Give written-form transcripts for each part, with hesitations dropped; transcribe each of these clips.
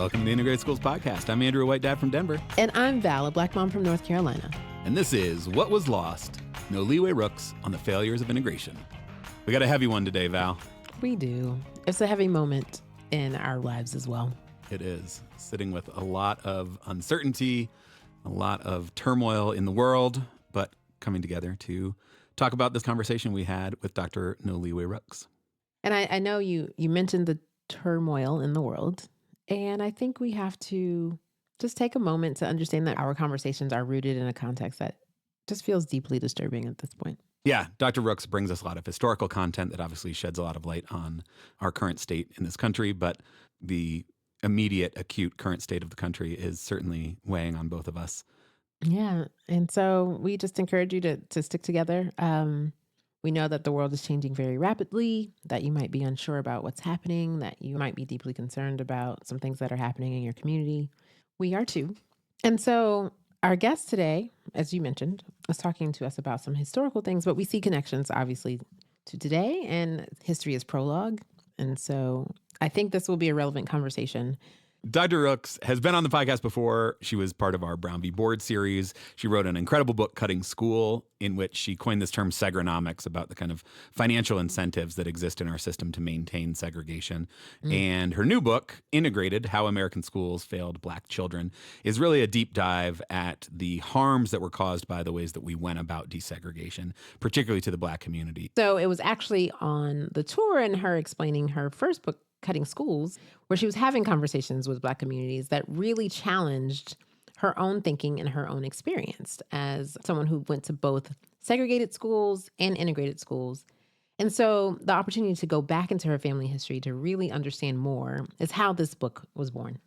Welcome to the Integrated Schools Podcast. I'm Andrew, a white dad from Denver. And I'm Val, a black mom from North Carolina. And this is What Was Lost, Noliwe Rooks on the Failures of Integration. We got a heavy one today, Val. We do. It's a heavy moment in our lives as well. It is. Sitting with a lot of uncertainty, a lot of turmoil in the world, but coming together to talk about this conversation we had with Dr. Noliwe Rooks. And I know you mentioned the turmoil in the world, and I think we have to just take a moment to understand that our conversations are rooted in a context that just feels deeply disturbing at this point. Yeah, Dr. Rooks brings us a lot of historical content that obviously sheds a lot of light on our current state in this country, but the immediate, acute current state of the country is certainly weighing on both of us. Yeah, and so we just encourage you to stick together. We know that the world is changing very rapidly, that you might be unsure about what's happening, that you might be deeply concerned about some things that are happening in your community. We are too. And so our guest today, as you mentioned, was talking to us about some historical things, but we see connections, obviously, to today, and history is prologue. And so I think this will be a relevant conversation. Dr. Rooks has been on the podcast before. She was part of our Brown v. Board series. She wrote an incredible book, Cutting School, in which she coined this term segronomics, about the kind of financial incentives that exist in our system to maintain segregation. And her new book, Integrated: How American Schools Failed Black Children, is really a deep dive at the harms that were caused by the ways that we went about desegregation, particularly to the Black community. So it was actually on the tour and her explaining her first book, Cutting Schools, where she was having conversations with Black communities that really challenged her own thinking and her own experience as someone who went to both segregated schools and integrated schools. And so the opportunity to go back into her family history to really understand more is how this book was born.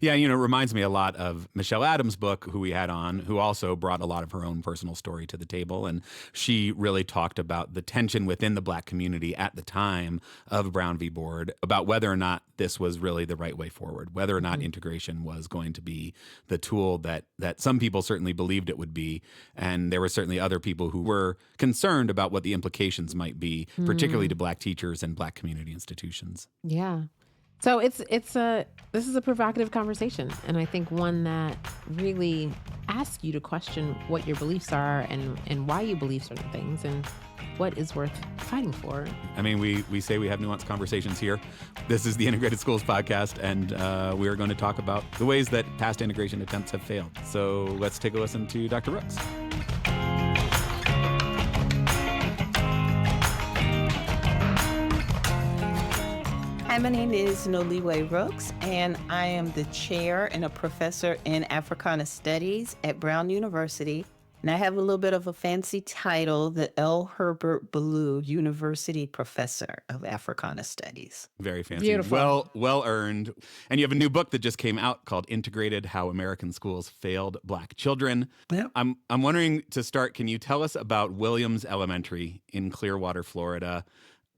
Yeah, it reminds me a lot of Michelle Adams' book, who we had on, who also brought a lot of her own personal story to the table. And she really talked about the tension within the Black community at the time of Brown v. Board about whether or not this was really the right way forward, whether or not integration was going to be the tool that some people certainly believed it would be. And there were certainly other people who were concerned about what the implications might be, particularly to Black teachers and Black community institutions. Yeah. So this is a provocative conversation, and I think one that really asks you to question what your beliefs are and why you believe certain things and what is worth fighting for. I mean, we say we have nuanced conversations here. This is the Integrated Schools Podcast, and we are going to talk about the ways that past integration attempts have failed. So let's take a listen to Dr. Rooks. Hi, my name is Noliwe Rooks, and I am the chair and a professor in Africana Studies at Brown University. And I have a little bit of a fancy title, the L. Herbert Ballou University Professor of Africana Studies. Very fancy. Beautiful. Well earned. And you have a new book that just came out called Integrated: How American Schools Failed Black Children. Yep. I'm wondering, to start, can you tell us about Williams Elementary in Clearwater, Florida?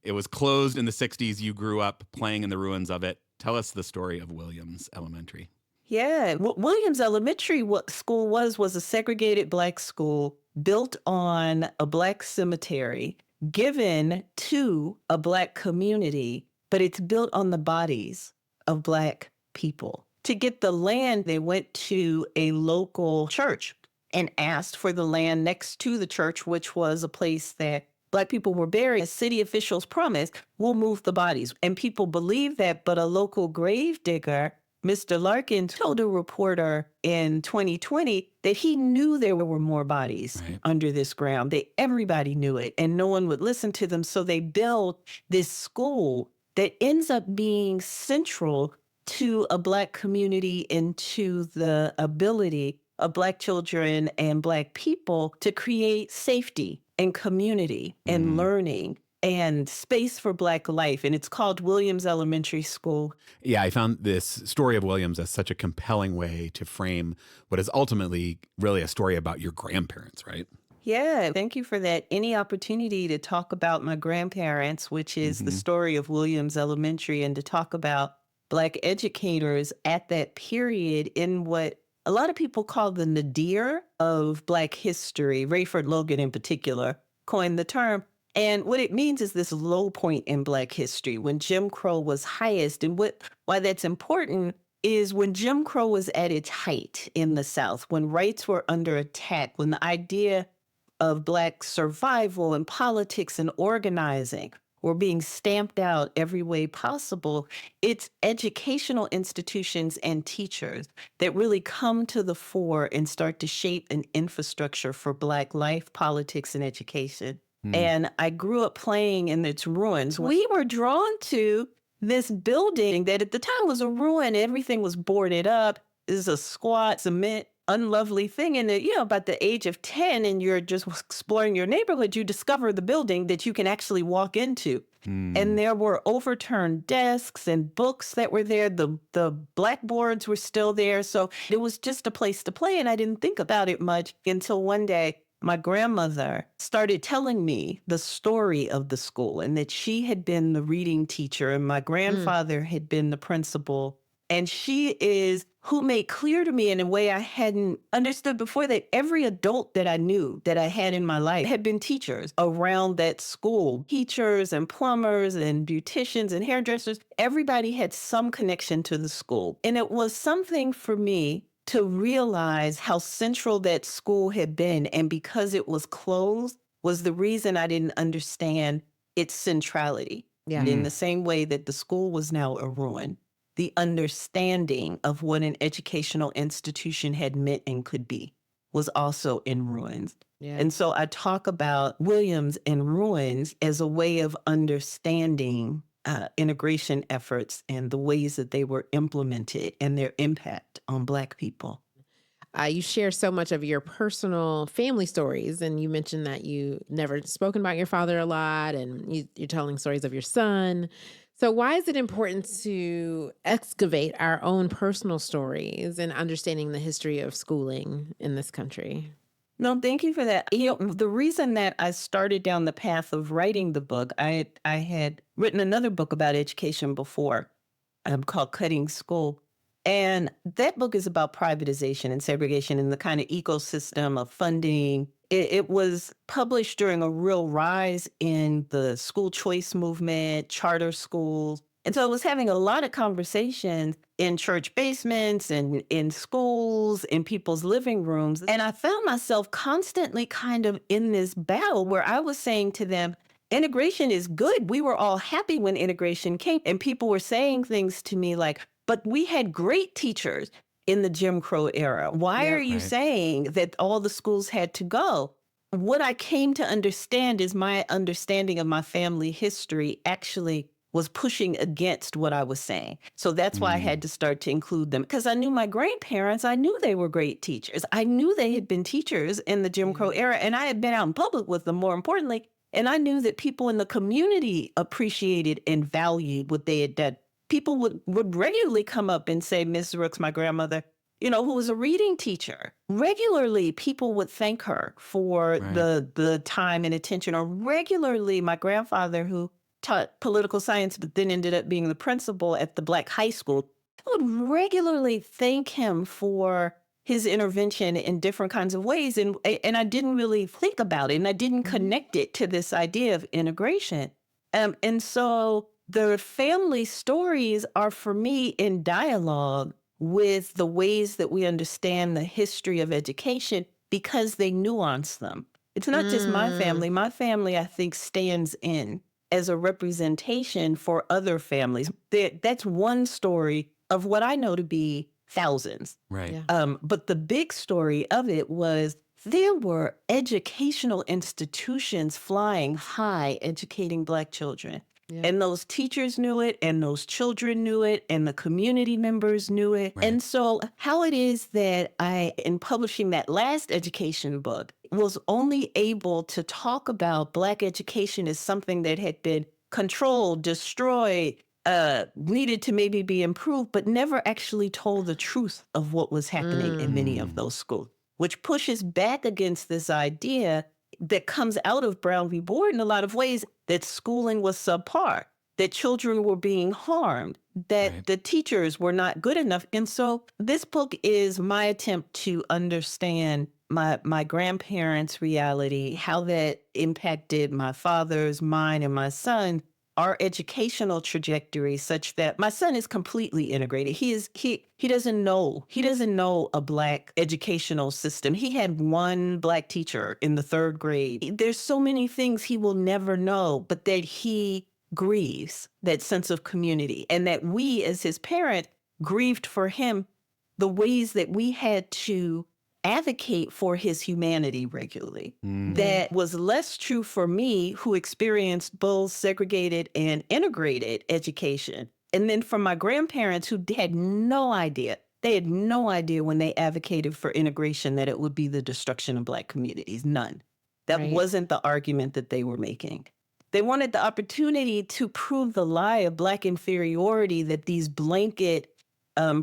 It was closed in the 60s. You grew up playing in the ruins of it. Tell us the story of Williams Elementary. Yeah, Williams Elementary School was a segregated Black school built on a Black cemetery given to a Black community, but it's built on the bodies of Black people. To get the land, they went to a local church and asked for the land next to the church, which was a place that Black people were buried. As city officials promised, we'll move the bodies. And people believed that, but a local grave digger, Mr. Larkin, told a reporter in 2020 that he knew there were more bodies under this ground, that everybody knew it, and no one would listen to them. So they built this school that ends up being central to a Black community and to the ability of Black children and Black people to create safety and community and learning and space for Black life. And it's called Williams Elementary School. Yeah, I found this story of Williams as such a compelling way to frame what is ultimately really a story about your grandparents, right? Yeah, thank you for that. Any opportunity to talk about my grandparents, which is the story of Williams Elementary, and to talk about Black educators at that period in what a lot of people call the nadir of Black history. Rayford Logan in particular coined the term. And what it means is this low point in Black history when Jim Crow was highest. And why that's important is when Jim Crow was at its height in the South, when rights were under attack, when the idea of Black survival and politics and organizing were being stamped out every way possible, it's educational institutions and teachers that really come to the fore and start to shape an infrastructure for Black life, politics, and education. And I grew up playing in its ruins. We were drawn to this building that at the time was a ruin. Everything was boarded up. It was a squat, cement, unlovely thing. And, about the age of 10 and you're just exploring your neighborhood, you discover the building that you can actually walk into. And there were overturned desks and books that were there. The blackboards were still there. So it was just a place to play. And I didn't think about it much until one day my grandmother started telling me the story of the school and that she had been the reading teacher and my grandfather had been the principal. And she is who made clear to me in a way I hadn't understood before that every adult that I knew that I had in my life had been teachers around that school. Teachers and plumbers and beauticians and hairdressers, everybody had some connection to the school. And it was something for me to realize how central that school had been. And because it was closed was the reason I didn't understand its centrality. Yeah. In the same way that the school was now a ruin, the understanding of what an educational institution had meant and could be was also in ruins. Yeah. And so I talk about Williams and ruins as a way of understanding integration efforts and the ways that they were implemented and their impact on Black people. You share so much of your personal family stories, and you mentioned that you never spoken about your father a lot, and you're telling stories of your son. So why is it important to excavate our own personal stories and understanding the history of schooling in this country? No, thank you for that. The reason that I started down the path of writing the book, I had written another book about education before, called Cutting School. And that book is about privatization and segregation and the kind of ecosystem of funding. It was published during a real rise in the school choice movement, charter schools. And so I was having a lot of conversations in church basements and in schools, in people's living rooms. And I found myself constantly kind of in this battle where I was saying to them, integration is good. We were all happy when integration came. And people were saying things to me like, but we had great teachers in the Jim Crow era. Why are you saying that all the schools had to go? What I came to understand is my understanding of my family history actually was pushing against what I was saying. So that's why I had to start to include them. Because I knew my grandparents, I knew they were great teachers. I knew they had been teachers in the Jim Crow era, and I had been out in public with them, more importantly. And I knew that people in the community appreciated and valued what they had done. People would regularly come up and say, Ms. Rooks, my grandmother, who was a reading teacher. Regularly, people would thank her for the time and attention. Or regularly, my grandfather, who taught political science, but then ended up being the principal at the Black high school, would regularly thank him for his intervention in different kinds of ways. And I didn't really think about it, and I didn't connect it to this idea of integration. And so the family stories are, for me, in dialogue with the ways that we understand the history of education because they nuance them. It's not just my family. My family, I think, stands in as a representation for other families. That's one story of what I know to be thousands. Right. Yeah. But the big story of it was there were educational institutions flying high, educating Black children. Yeah. And those teachers knew it, and those children knew it, and the community members knew it. Right. And so how it is that I, in publishing that last education book, was only able to talk about Black education as something that had been controlled, destroyed, needed to maybe be improved, but never actually told the truth of what was happening in many of those schools, which pushes back against this idea that comes out of Brown v. Board in a lot of ways, that schooling was subpar, that children were being harmed, that the teachers were not good enough. And so this book is my attempt to understand my grandparents' reality, how that impacted my father's, mine, and my son, our educational trajectory such that my son is completely integrated. He doesn't know a Black educational system. He had one Black teacher in the 3rd grade. There's so many things he will never know, but that he grieves that sense of community, and that we as his parent grieved for him the ways that we had to advocate for his humanity regularly. That was less true for me, who experienced both segregated and integrated education. And then from my grandparents, who had no idea. They had no idea when they advocated for integration that it would be the destruction of Black communities. None. That Right. wasn't the argument that they were making. They wanted the opportunity to prove the lie of Black inferiority, that these blanket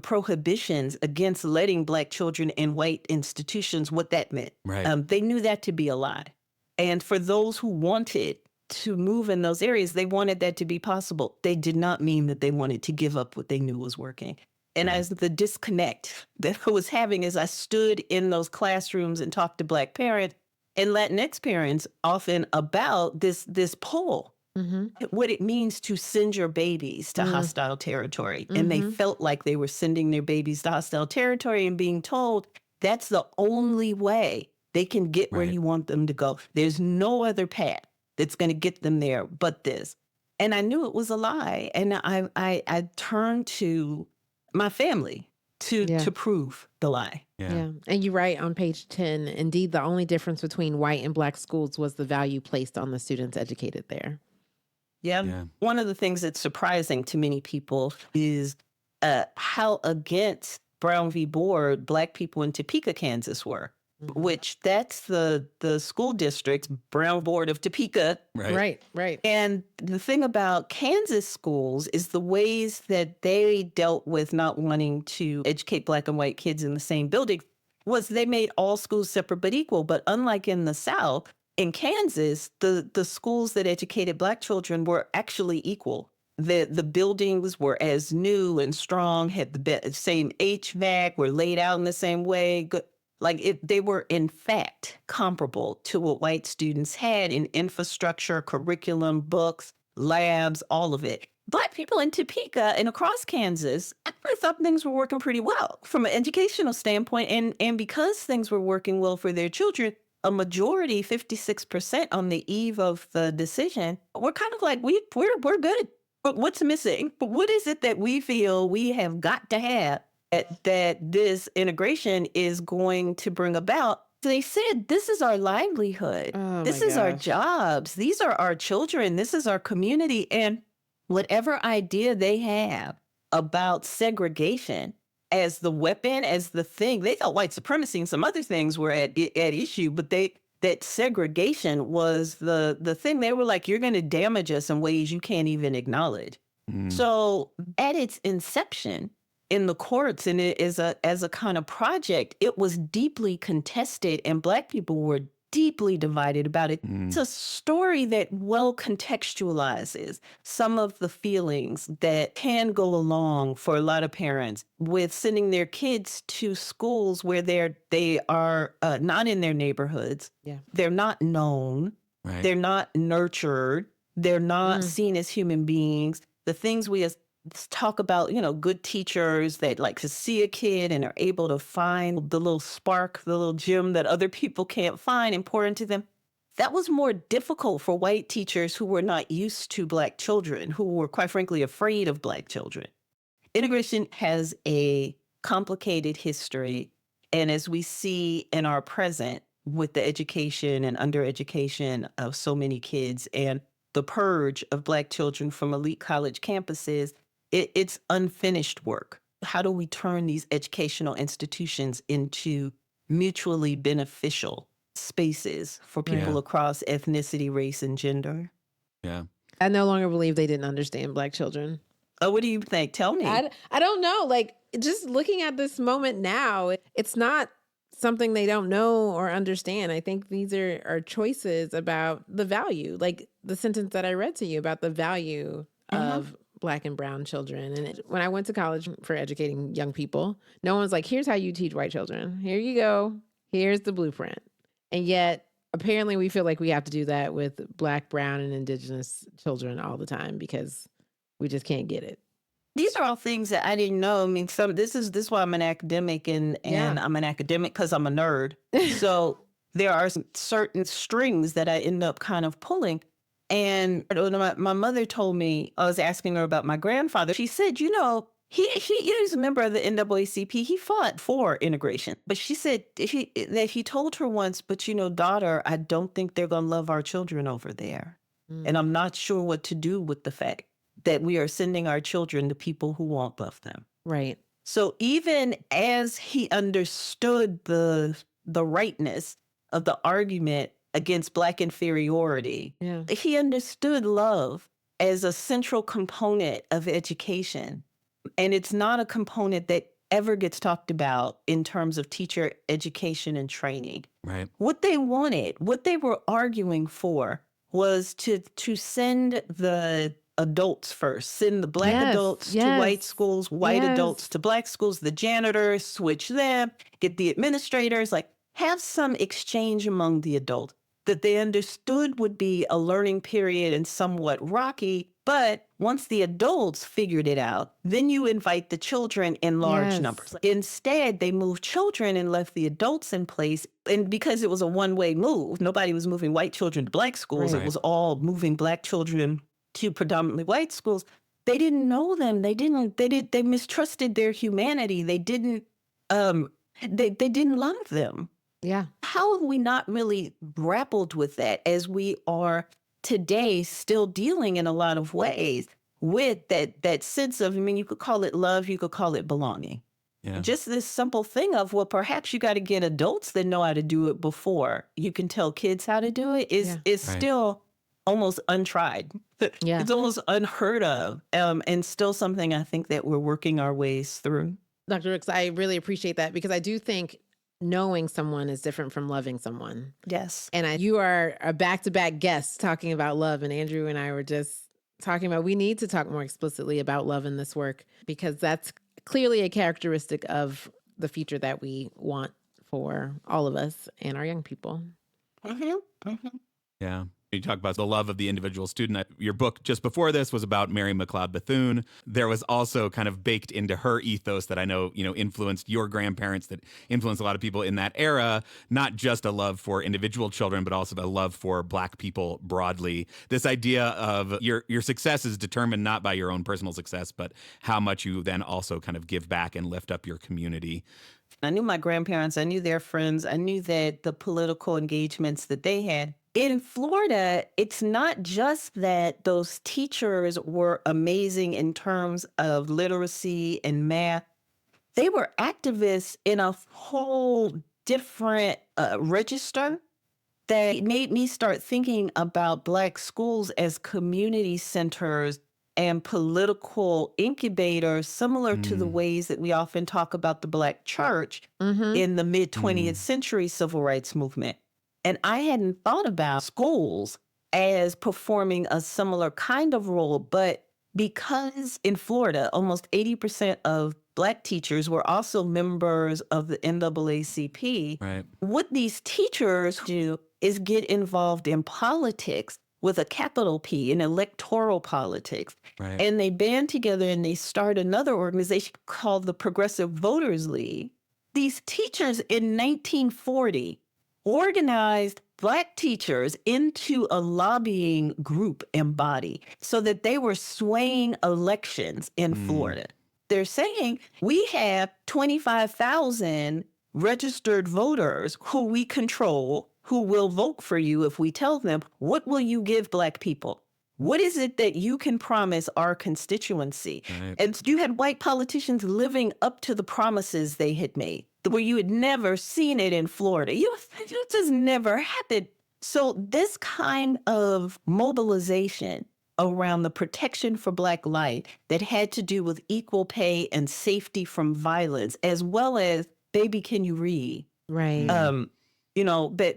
prohibitions against letting Black children in white institutions, what that meant. Right. They knew that to be a lie. And for those who wanted to move in those areas, they wanted that to be possible. They did not mean that they wanted to give up what they knew was working. And as the disconnect that I was having as I stood in those classrooms and talked to Black parents and Latinx parents often about this pull, what it means to send your babies to hostile territory. And they felt like they were sending their babies to hostile territory and being told that's the only way they can get where Right. you want them to go. There's no other path that's going to get them there but this. And I knew it was a lie. And I turned to my family Yeah. to prove the lie. Yeah. And you write on page 10, indeed, the only difference between white and Black schools was the value placed on the students educated there. Yeah. One of the things that's surprising to many people is how against Brown v. Board Black people in Topeka, Kansas were, which that's the school district, Brown Board of Topeka. Right. Right. And the thing about Kansas schools is the ways that they dealt with not wanting to educate Black and white kids in the same building was they made all schools separate but equal. But unlike in the South, in Kansas, the schools that educated Black children were actually equal. The buildings were as new and strong, had the same HVAC, were laid out in the same way. They were in fact comparable to what white students had in infrastructure, curriculum, books, labs, all of it. Black people in Topeka and across Kansas, I thought things were working pretty well from an educational standpoint. And because things were working well for their children, a majority, 56% on the eve of the decision, we're kind of like, we're good. But what's missing? But what is it that we feel we have got to have that this integration is going to bring about? They said, this is our livelihood. Oh, This my is our gosh. jobs. These are our children. This is our community. And whatever idea they have about segregation as the weapon, as the thing, they thought white supremacy and some other things were at issue, but that segregation was the thing. They were like, you're going to damage us in ways you can't even acknowledge. So at its inception in the courts and it as a kind of project, it was deeply contested and Black people were deeply divided about it. It's a story that well contextualizes some of the feelings that can go along for a lot of parents with sending their kids to schools where they are not in their neighborhoods. Yeah. They're not known. Right. They're not nurtured. They're not seen as human beings. The things we talk about, good teachers that like to see a kid and are able to find the little spark, the little gem that other people can't find and pour into them. That was more difficult for white teachers who were not used to Black children, who were quite frankly afraid of Black children. Integration has a complicated history. And as we see in our present with the education and undereducation of so many kids and the purge of Black children from elite college campuses, it's unfinished work. How do we turn these educational institutions into mutually beneficial spaces for people across ethnicity, race, and gender? Yeah. I no longer believe they didn't understand Black children. Oh, what do you think? Tell me. I don't know. Like, just looking at this moment now, it's not something they don't know or understand. I think these are choices about the value, like the sentence that I read to you about the value of Black and brown children. And when I went to college for educating young people, no one's like, here's how you teach white children. Here you go. Here's the blueprint. And yet apparently we feel like we have to do that with Black, brown, and indigenous children all the time because we just can't get it. These are all things that I didn't know. I mean, this is why I'm an academic, and Yeah. I'm an academic because I'm a nerd. So there are certain strings that I end up kind of pulling. And my mother told me, I was asking her about my grandfather. She said, he's a member of the NAACP. He fought for integration. But she said that he told her once, but daughter, I don't think they're going to love our children over there. And I'm not sure what to do with the fact that we are sending our children to people who won't love them. Right. So even as he understood the rightness of the argument against Black inferiority, Yeah. he understood love as a central component of education. And it's not a component that ever gets talked about in terms of teacher education and training. Right. What they wanted, what they were arguing for was to send the adults first, send the Black adults to white schools, white adults to Black schools, the janitors, switch them, get the administrators, have some exchange among the adults that they understood would be a learning period and somewhat rocky. But once the adults figured it out, then you invite the children in large numbers. Instead, they moved children and left the adults in place. And because it was a one-way move, nobody was moving white children to Black schools. Right. It was all moving Black children to predominantly white schools. They didn't know them. They mistrusted their humanity. They didn't love them. Yeah. How have we not really grappled with that as we are today still dealing in a lot of ways with that sense of, you could call it love, you could call it belonging. Yeah. Just this simple thing of, well, perhaps you got to get adults that know how to do it before you can tell kids how to do it is still almost untried. Yeah. It's almost unheard of, and still something I think that we're working our ways through. Dr. Rooks, I really appreciate that because I do think knowing someone is different from loving someone. Yes. And you are a back-to-back guest talking about love. And Andrew and I were just talking about, we need to talk more explicitly about love in this work because that's clearly a characteristic of the future that we want for all of us and our young people. Mm-hmm. Mm-hmm. Yeah. You talk about the love of the individual student. Your book just before this was about Mary McLeod Bethune. There was also kind of baked into her ethos that I know, influenced your grandparents, that influenced a lot of people in that era, not just a love for individual children, but also a love for Black people broadly. This idea of your success is determined not by your own personal success, but how much you then also kind of give back and lift up your community. I knew my grandparents, I knew their friends, I knew that the political engagements that they had. In Florida, it's not just that those teachers were amazing in terms of literacy and math. They were activists in a whole different register that made me start thinking about Black schools as community centers and political incubators, similar to the ways that we often talk about the Black church in the mid-20th century civil rights movement. And I hadn't thought about schools as performing a similar kind of role, but because in Florida, almost 80% of Black teachers were also members of the NAACP, Right. what these teachers do is get involved in politics with a capital P, in electoral politics. Right. And they band together and they start another organization called the Progressive Voters League. These teachers in 1940 organized Black teachers into a lobbying group and body so that they were swaying elections in Florida. They're saying we have 25,000 registered voters who we control, who will vote for you if we tell them, what will you give Black people? What is it that you can promise our constituency? Right. And you had white politicians living up to the promises they had made, where you had never seen it in Florida. It just never happened. So this kind of mobilization around the protection for Black life that had to do with equal pay and safety from violence, as well as, baby, can you read? Right.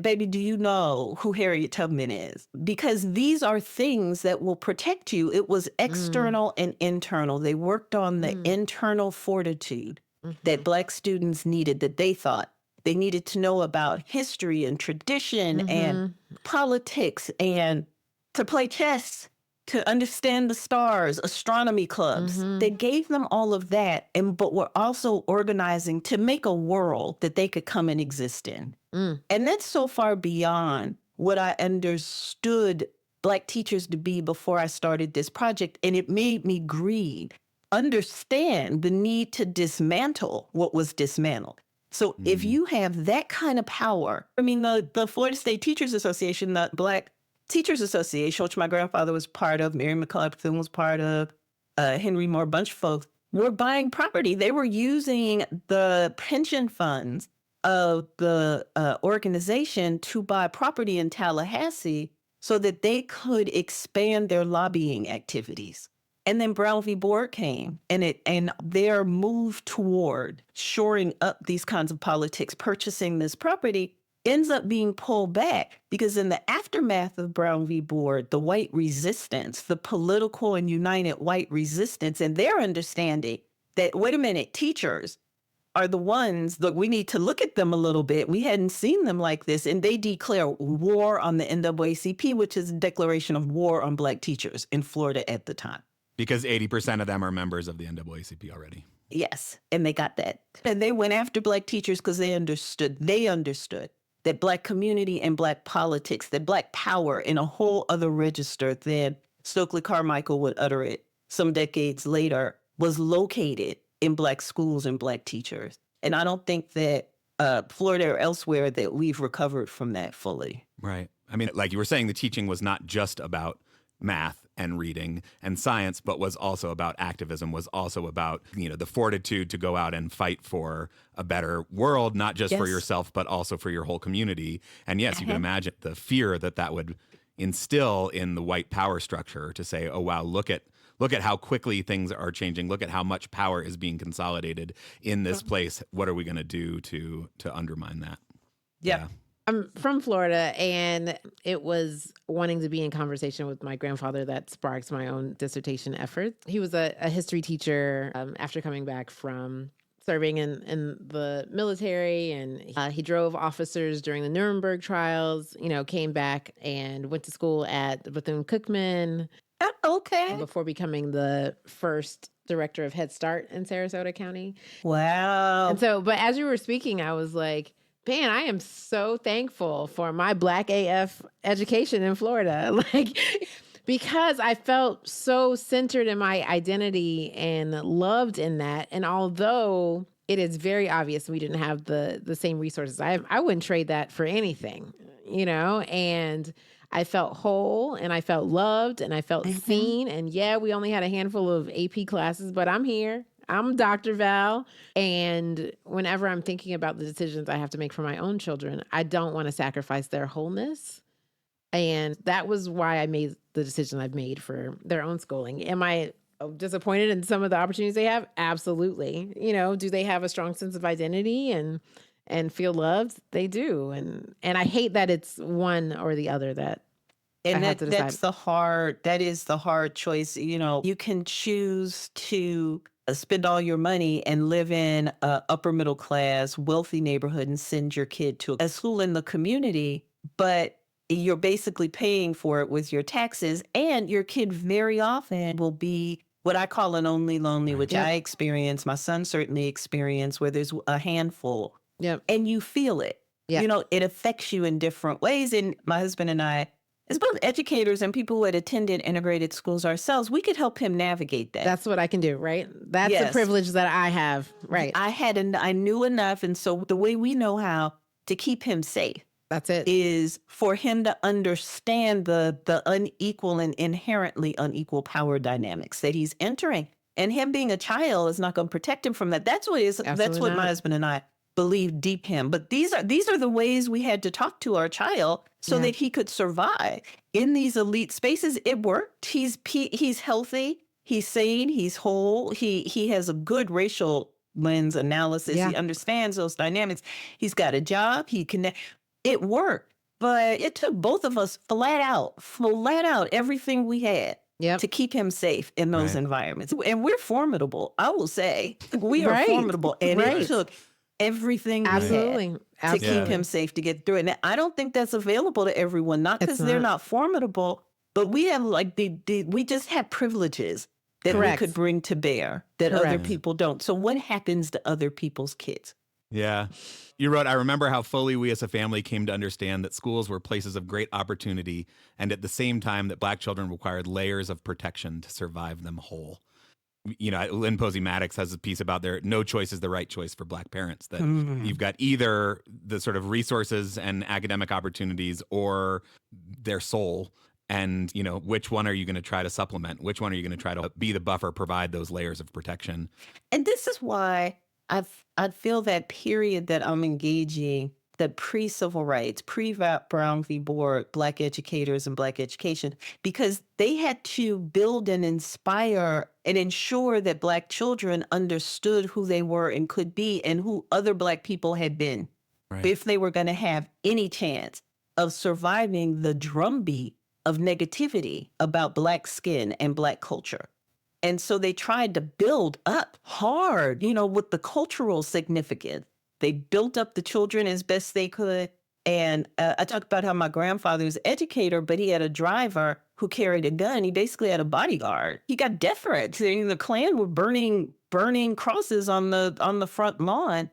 Baby, do you know who Harriet Tubman is? Because these are things that will protect you. It was external and internal. They worked on the internal fortitude that Black students needed, that they thought They needed to know about history and tradition and politics and to play chess, to understand the stars, astronomy clubs. They gave them all of that, but were also organizing to make a world that they could come and exist in. And that's so far beyond what I understood Black teachers to be before I started this project. And it made me understand the need to dismantle what was dismantled. So if you have that kind of power, I mean, the Florida State Teachers Association, the Black Teachers Association, which my grandfather was part of, Mary McCullough Bethune was part of, Henry Moore, a bunch of folks, were buying property. They were using the pension funds of the organization to buy property in Tallahassee so that they could expand their lobbying activities. And then Brown v. Board came, and their move toward shoring up these kinds of politics, purchasing this property, ends up being pulled back because in the aftermath of Brown v. Board, the white resistance, the political and united white resistance, and their understanding that, wait a minute, teachers are the ones that we need to look at them a little bit. We hadn't seen them like this. And they declare war on the NAACP, which is a declaration of war on Black teachers in Florida at the time. Because 80% of them are members of the NAACP already. Yes, and they got that. And they went after Black teachers because they understood that Black community and Black politics, that Black power in a whole other register than Stokely Carmichael would utter it some decades later, was located in Black schools and Black teachers. And I don't think that Florida or elsewhere that we've recovered from that fully. Right. I mean, like you were saying, the teaching was not just about math and reading and science, but was also about activism, was also about, the fortitude to go out and fight for a better world, not just for yourself, but also for your whole community. And yes, you can imagine the fear that would instill in the white power structure to say, oh, wow, look at how quickly things are changing. Look at how much power is being consolidated in this place. What are we going to do to undermine that? Yeah. I'm from Florida, and it was wanting to be in conversation with my grandfather that sparked my own dissertation effort. He was a history teacher after coming back from serving in the military, and he drove officers during the Nuremberg trials, came back and went to school at Bethune-Cookman. Okay. Before becoming the first director of Head Start in Sarasota County. Wow. And so, but as you were speaking, I was like, man, I am so thankful for my Black AF education in Florida. Because I felt so centered in my identity and loved in that. And although it is very obvious we didn't have the same resources, I wouldn't trade that for anything, and I felt whole and I felt loved and I felt seen. And yeah, we only had a handful of AP classes, but I'm here. I'm Dr. Val. And whenever I'm thinking about the decisions I have to make for my own children, I don't want to sacrifice their wholeness. And that was why I made the decision I've made for their own schooling. Am I disappointed in some of the opportunities they have? Absolutely. Do they have a strong sense of identity and feel loved? They do. And I hate that it's one or the other that and I have to decide. that is the hard choice. You can choose to spend all your money and live in a upper middle class, wealthy neighborhood and send your kid to a school in the community, but you're basically paying for it with your taxes, and your kid very often will be what I call an only lonely, which I experience, my son certainly experienced, where there's a handful. Yep. And you feel it. Yeah. It affects you in different ways. And my husband and I, as both educators and people who had attended integrated schools ourselves, we could help him navigate that. That's what I can do, right? That's the privilege that I have, right? I knew enough. And so the way we know how to keep him safe, that's it, is for him to understand the unequal and inherently unequal power dynamics that he's entering. And him being a child is not going to protect him from that. That's what my husband and I believe deep him. But these are the ways we had to talk to our child so that he could survive in these elite spaces. It worked. He's healthy, he's sane, he's whole. He has a good racial lens analysis. He understands those dynamics. He's got a job. It worked, but it took both of us flat out everything we had to keep him safe in those environments. And we're formidable. I will say we are formidable. And it took everything we had Absolutely. to keep Absolutely. him safe to get through it. And I don't think that's available to everyone, not because It's they're not. not formidable, but we have like we just have privileges that we Correct. could bring to bear that other Correct. people don't. So what happens to other people's kids? Yeah. You wrote, I remember how fully we as a family came to understand that schools were places of great opportunity, and at the same time that Black children required layers of protection to survive them whole. You know, Lynn Posey Maddox has a piece about no choice is the right choice for Black parents, that you've got either the sort of resources and academic opportunities or their soul. And, you know, which one are you going to try to supplement? Which one are you going to try to be the buffer, provide those layers of protection? And this is why I feel that period that I'm engaging, the pre-civil rights, pre-Brown v. Board, Black educators and Black education, because they had to build and inspire and ensure that Black children understood who they were and could be and who other Black people had been, Right. if they were going to have any chance of surviving the drumbeat of negativity about Black skin and Black culture. And so they tried to build up hard, you know, with the cultural significance. They built up the children as best they could. And I talked about how my grandfather was an educator, but he had a driver who carried a gun. He basically had a bodyguard. He got death threats. The Klan were burning crosses on the front lawn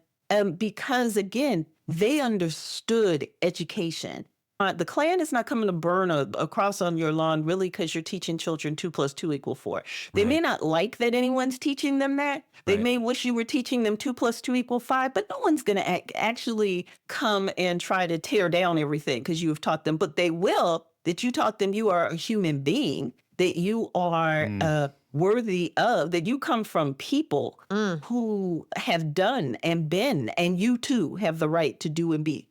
because, again, they understood education. The Klan is not coming to burn a cross on your lawn really because you're teaching children 2 + 2 = 4. They may not like that anyone's teaching them that. They may wish you were teaching them 2 + 2 = 5, but no one's going to actually come and try to tear down everything because you have taught them. But they will, that you taught them you are a human being, that you are worthy of, that you come from people who have done and been, and you too have the right to do and be.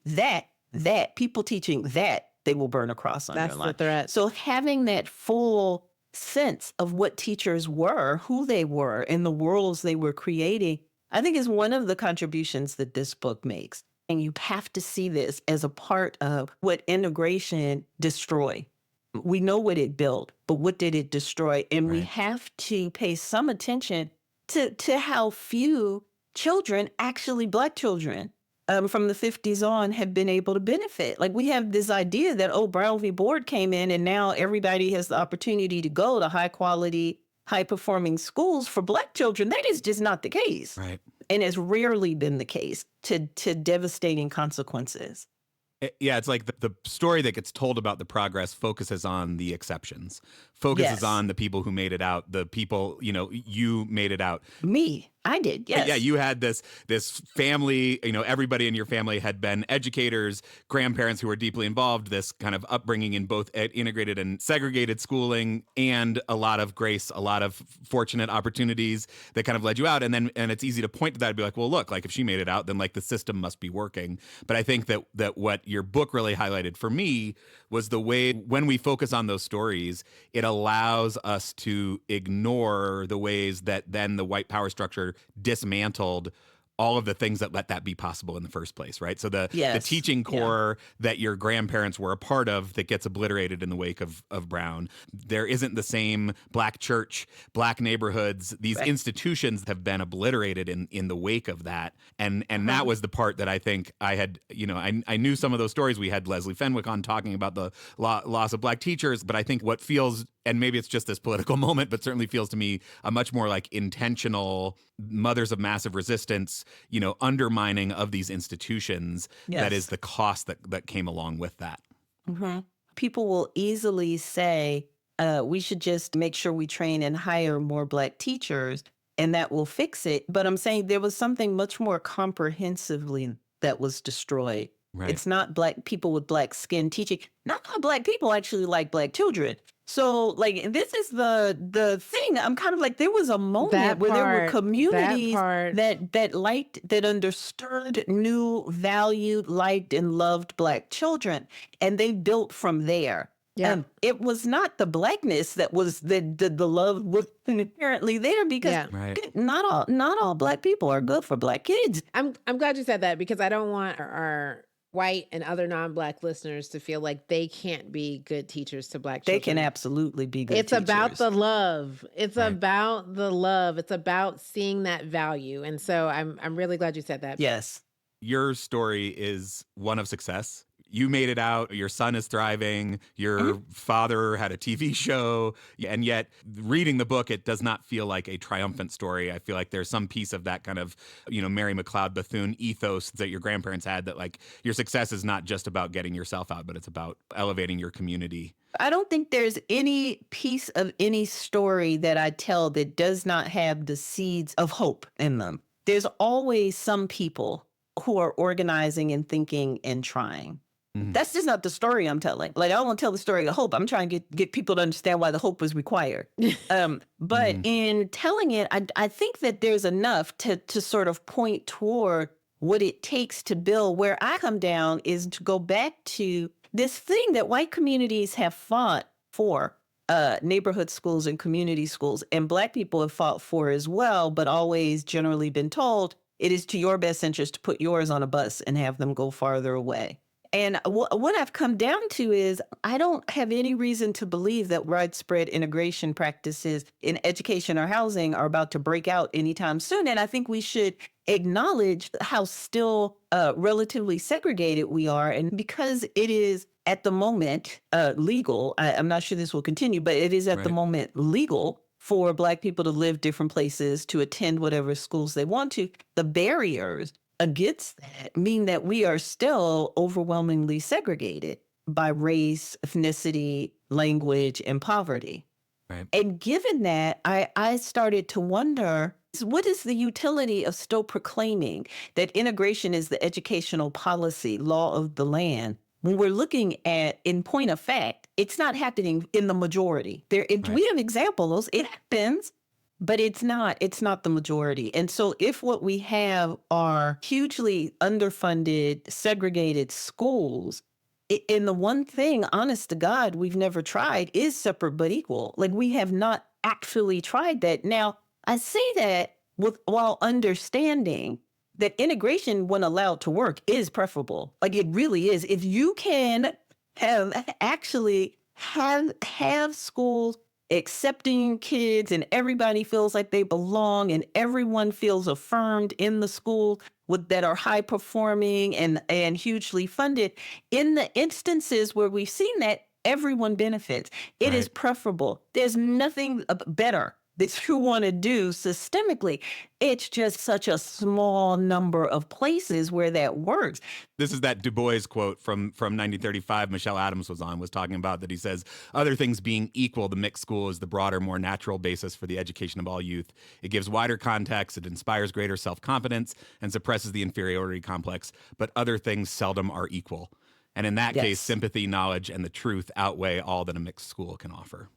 That people teaching that, they will burn a cross on That's your the line. threat. So having that full sense of what teachers were, who they were, and the worlds they were creating, I think is one of the contributions that this book makes. And you have to see this as a part of what integration destroyed. We know what it built, but what did it destroy? And we have to pay some attention to how few children, actually Black children, from the 50s on, have been able to benefit. Like, we have this idea that, Brown v. Board came in and now everybody has the opportunity to go to high quality, high performing schools for Black children. That is just not the case. Right. And has rarely been the case, to devastating consequences. Yeah, it's like the story that gets told about the progress focuses on the exceptions, focuses on the people who made it out, the people, you know, you made it out. Me, I did, yes. Yeah, you had this family, you know, everybody in your family had been educators, grandparents who were deeply involved, this kind of upbringing in both integrated and segregated schooling, and a lot of grace, a lot of fortunate opportunities that kind of led you out. And it's easy to point to that and be like, well, look, like if she made it out, then like the system must be working. But I think that what your book really highlighted for me was the way when we focus on those stories, it allows us to ignore the ways that then the white power structure dismantled all of the things that let that be possible in the first place, right? So the teaching core that your grandparents were a part of that gets obliterated in the wake of Brown. There isn't the same Black church, Black neighborhoods. These institutions have been obliterated in the wake of that. And that was the part that I think I had, you know, I knew some of those stories. We had Leslie Fenwick on talking about the loss of Black teachers. But I think what feels, and maybe it's just this political moment, but certainly feels to me a much more like intentional mothers of massive resistance, you know, undermining of these institutions. That is the cost that came along with that. People will easily say, we should just make sure we train and hire more Black teachers and that will fix it. But I'm saying there was something much more comprehensively that was destroyed. Right. It's not Black people with Black skin teaching. Not all Black people actually like Black children. So, like, this is the thing. I'm kind of like, there was a moment where there were communities that understood, knew, valued, liked, and loved Black children, and they built from there. Yeah. It was not the Blackness that was the love was inherently there, because not all Black people are good for Black kids. I'm glad you said that, because I don't want our white and other non-Black listeners to feel like they can't be good teachers to Black children. They can absolutely be good It's teachers. about the love. It's about the love. It's about seeing that value. And so I'm really glad you said that. Yes. your story is one of success. You made it out. Your son is thriving. Your father had a TV show. And yet, reading the book, it does not feel like a triumphant story. I feel like there's some piece of that kind of, Mary McLeod Bethune ethos that your grandparents had, that like your success is not just about getting yourself out, but it's about elevating your community. I don't think there's any piece of any story that I tell that does not have the seeds of hope in them. There's always some people who are organizing and thinking and trying. That's just not the story I'm telling. Like, I don't want to tell the story of hope. I'm trying to get people to understand why the hope was required. But in telling it, I think that there's enough to sort of point toward what it takes to build. Where I come down is to go back to this thing that white communities have fought for, neighborhood schools and community schools, and Black people have fought for as well, but always generally been told it is to your best interest to put yours on a bus and have them go farther away. And what I've come down to is I don't have any reason to believe that widespread integration practices in education or housing are about to break out anytime soon. And I think we should acknowledge how still relatively segregated we are. And because it is at the moment legal, I'm not sure this will continue, but it is at the moment legal for Black people to live different places, to attend whatever schools they want to, the barriers against that mean that we are still overwhelmingly segregated by race, ethnicity, language, and poverty. Right. And given that, I started to wonder, what is the utility of still proclaiming that integration is the educational policy, law of the land, when we're looking at, in point of fact, it's not happening in the majority. We have examples, it happens, but it's not the majority. And so if what we have are hugely underfunded, segregated schools, and the one thing, honest to God, we've never tried is separate but equal. Like, we have not actually tried that. Now, I say that while understanding that integration, when allowed to work, is preferable. Like, it really is. If you can have schools accepting kids and everybody feels like they belong and everyone feels affirmed in the school that are high performing and hugely funded, in the instances where we've seen that, everyone benefits. It is preferable. There's nothing better that you want to do systemically. It's just such a small number of places where that works. This is that Du Bois quote from 1935 Michelle Adams was talking about, that he says, other things being equal, the mixed school is the broader, more natural basis for the education of all youth. It gives wider context, it inspires greater self-confidence, and suppresses the inferiority complex, but other things seldom are equal. And in that case, sympathy, knowledge, and the truth outweigh all that a mixed school can offer.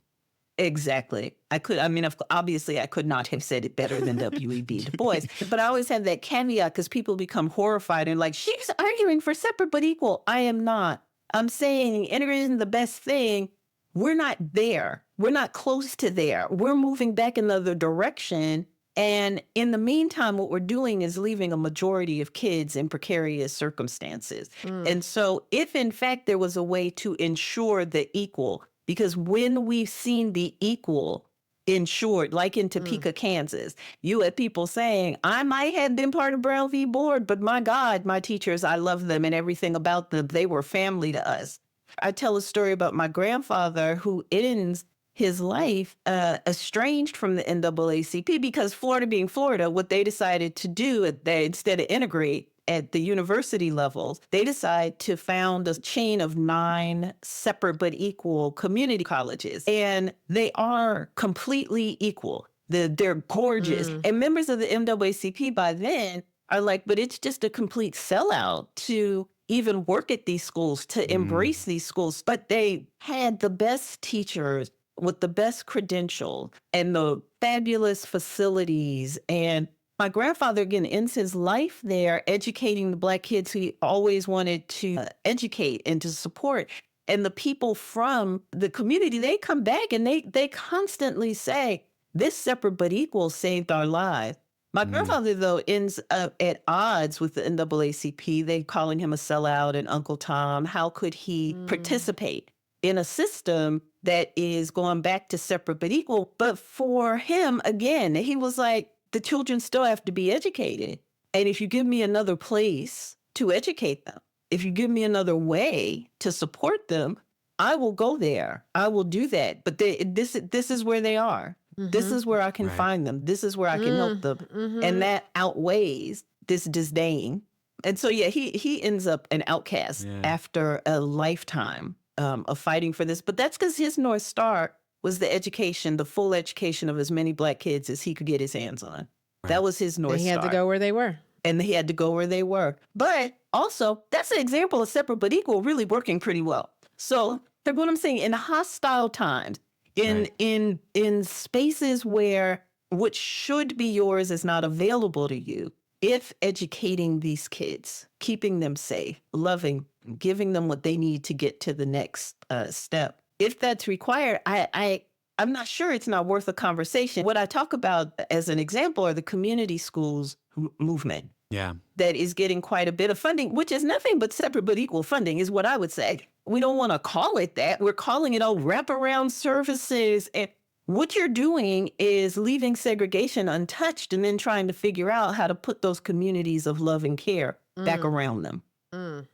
Exactly. Obviously, I could not have said it better than W.E.B. Du Bois, but I always have that caveat because people become horrified and like, she's arguing for separate but equal. I am not. I'm saying integration is the best thing. We're not there. We're not close to there. We're moving back in the other direction. And in the meantime, what we're doing is leaving a majority of kids in precarious circumstances. And so if, in fact, there was a way to ensure the equal, because when we've seen the equal ensured, like in Topeka, Kansas, you had people saying, I might have been part of Brown v. Board, but my God, my teachers, I love them and everything about them. They were family to us. I tell a story about my grandfather who ends his life estranged from the NAACP because Florida being Florida, what they decided to do, they instead of integrate at the university levels, they decide to found a chain of 9 separate but equal community colleges. And they are completely equal. They're gorgeous. And members of the NAACP by then are like, but it's just a complete sellout to even work at these schools, to embrace these schools. But they had the best teachers with the best credentials and the fabulous facilities. And my grandfather, again, ends his life there educating the Black kids he always wanted to educate and to support. And the people from the community, they come back and they constantly say, this separate but equal saved our lives. My grandfather, though, ends up at odds with the NAACP. They calling him a sellout and Uncle Tom. How could he participate in a system that is going back to separate but equal? But for him, again, he was like, the children still have to be educated. And if you give me another place to educate them. If you give me another way to support them, I will go there. I will do that. But this is where they are. This is where I can find them. This is where I can help them. And that outweighs this disdain. And so, yeah, he ends up an outcast after a lifetime of fighting for this. But that's because his North Star was the education, the full education of as many Black kids as he could get his hands on. Right. That was his North Star. He had to go where they were. And he had to go where they were. But also, that's an example of separate but equal really working pretty well. So, what I'm saying, in hostile times, in spaces where what should be yours is not available to you, if educating these kids, keeping them safe, loving, giving them what they need to get to the next step, if that's required, I'm not sure it's not worth a conversation. What I talk about as an example are the community schools movement. Yeah. That is getting quite a bit of funding, which is nothing but separate but equal funding is what I would say. We don't want to call it that. We're calling it all wraparound services. And what you're doing is leaving segregation untouched and then trying to figure out how to put those communities of love and care back around them.